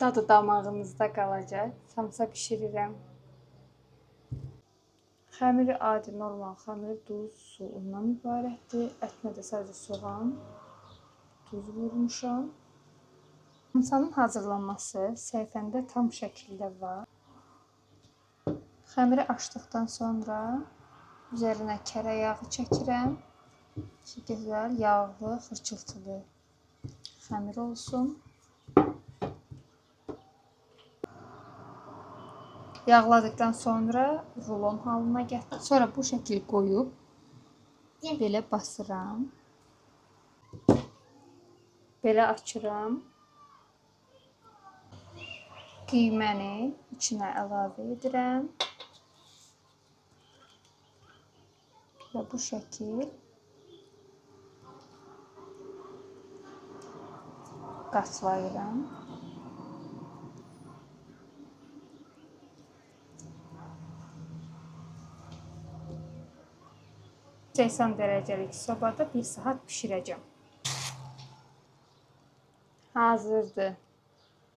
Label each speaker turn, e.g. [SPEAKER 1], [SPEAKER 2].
[SPEAKER 1] Dadı damağınızda qalacaq. Samsa bişirirəm. Xəmiri adi, normal xəmir, duz, su, undan ibarətdir. Ətinə də sadəcə soğan, tuz vurmuşam. Samsanın hazırlanması səhifəndə tam şəkildə var. Xəmiri açdıqdan sonra üzərinə kərə yağı çəkirəm ki, gözəl, yağlı, xırçıltılı xəmir olsun. Yağladıqdan sonra rulon halına gətirir. Sonra bu şəkil qoyub belə basıram. Belə açıram. Qiyməni içinə əlavə edirəm. Və bu şəkil qatlayıram. %80 dərəcəlik sobada 1 saat bişirəcəm. Hazırdır.